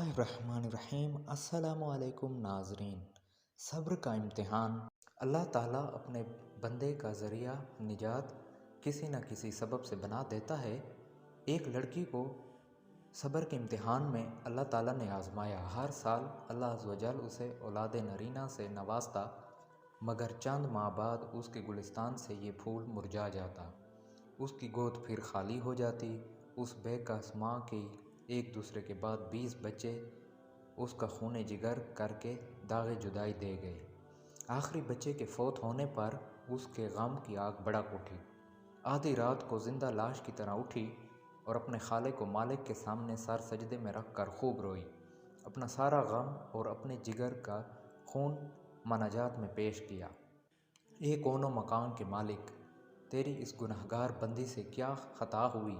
बिस्मिल्लाहिर्रहमानिर्रहीम। अस्सलामुअलैकुम नाज़रीन। सब्र का इम्तिहान। अल्लाह ताला अपने बंदे का ज़रिया निजात किसी न किसी सबब से बना देता है। एक लड़की को सब्र के इम्तिहान में अल्लाह ताला ने आज़माया। हर साल अल्लाह अज़्ज़ व जल उसे औलाद नरीना से नवाजता, मगर चंद माह बाद उसके गुलिस्तान से ये फूल मुरझा जाता, उसकी गोद फिर खाली हो जाती। उस बेकस माँ की एक दूसरे के बाद 20 बच्चे उसका खून जिगर करके दाग़े जुदाई दे गए। आखिरी बच्चे के फौत होने पर उसके गम की आग भड़क उठी। आधी रात को जिंदा लाश की तरह उठी और अपने खाले को मालिक के सामने सर सजदे में रख कर खूब रोई। अपना सारा गम और अपने जिगर का खून मनाजात में पेश किया। ए कौनो मकान के मालिक, तेरी इस गुनहगार बंदी से क्या ख़ता हुई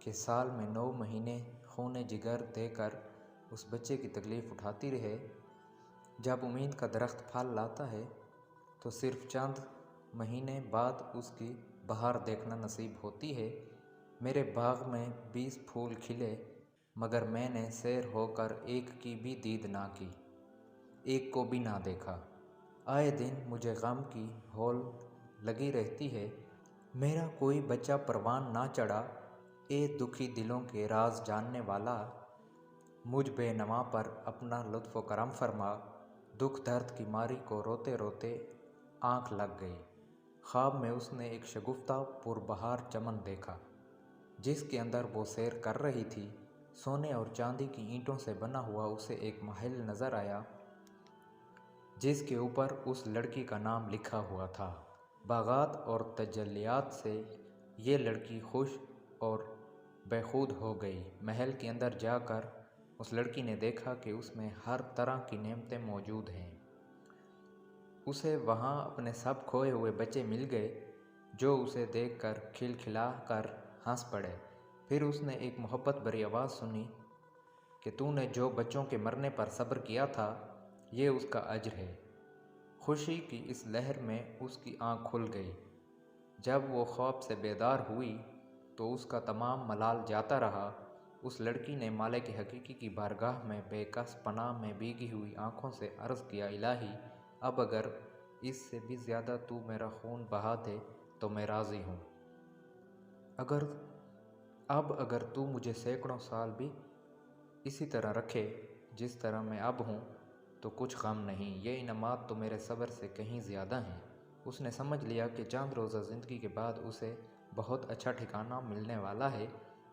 कि साल में 9 महीने खून जिगर देकर उस बच्चे की तकलीफ़ उठाती रहे। जब उम्मीद का दरख्त फल लाता है तो सिर्फ चंद महीने बाद उसकी बहार देखना नसीब होती है। मेरे बाग में 20 फूल खिले, मगर मैंने सैर होकर एक की भी दीद ना की, एक को भी ना देखा। आए दिन मुझे गम की हौल लगी रहती है। मेरा कोई बच्चा परवान ना चढ़ा। ए दुखी दिलों के राज जानने वाला, मुझ बेनवा पर अपना लुत्फ़ करम फरमा। दुख दर्द की मारी को रोते रोते आँख लग गई। ख्वाब में उसने एक शगुफ्ता पुरबहार चमन देखा, जिसके अंदर वो सैर कर रही थी। सोने और चांदी की ईंटों से बना हुआ उसे एक महल नज़र आया, जिसके ऊपर उस लड़की का नाम लिखा हुआ था। बागात और तजल्लियात से ये लड़की खुश और बेखुद हो गई। महल के अंदर जाकर उस लड़की ने देखा कि उसमें हर तरह की नेमतें मौजूद हैं। उसे वहाँ अपने सब खोए हुए बच्चे मिल गए, जो उसे देखकर खिलखिला कर हंस पड़े। फिर उसने एक मोहब्बत भरी आवाज़ सुनी कि तूने जो बच्चों के मरने पर सब्र किया था, ये उसका अज्र है। खुशी की इस लहर में उसकी आँख खुल गई। जब वो ख्वाब से बेदार हुई तो उसका तमाम मलाल जाता रहा। उस लड़की ने मालिक हकीकी की बारगाह में बेकस पनाह में भीगी हुई आँखों से अर्ज़ किया, इलाही, अब अगर इससे भी ज़्यादा तू मेरा खून बहा दे तो मैं राज़ी हूँ। अगर तू मुझे सैकड़ों साल भी इसी तरह रखे जिस तरह मैं अब हूँ तो कुछ गम नहीं। ये इनामात तो मेरे सब्र से कहीं ज़्यादा हैं। उसने समझ लिया कि चंद रोज़ा ज़िंदगी के बाद उसे बहुत अच्छा ठिकाना मिलने वाला है।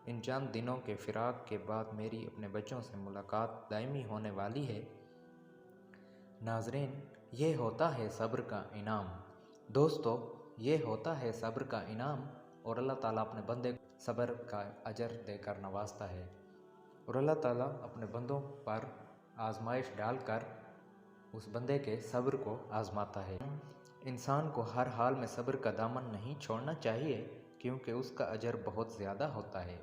इन चंद दिनों के फ़िराक के बाद मेरी अपने बच्चों से मुलाकात दायमी होने वाली है। नाज़रीन, ये होता है सब्र का इनाम। दोस्तों, ये होता है सब्र का इनाम, और अल्लाह ताला अपने बंदे को सब्र का अजर देकर नवाजता है। और अल्लाह ताला अपने बंदों पर आजमाइश डालकर उस बंदे के सब्र को आजमाता है। इंसान को हर हाल में सब्र का दामन नहीं छोड़ना चाहिए, क्योंकि उसका अजर बहुत ज़्यादा होता है।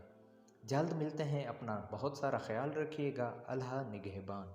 जल्द मिलते हैं। अपना बहुत सारा ख्याल रखिएगा। अल्लाह निगहबान।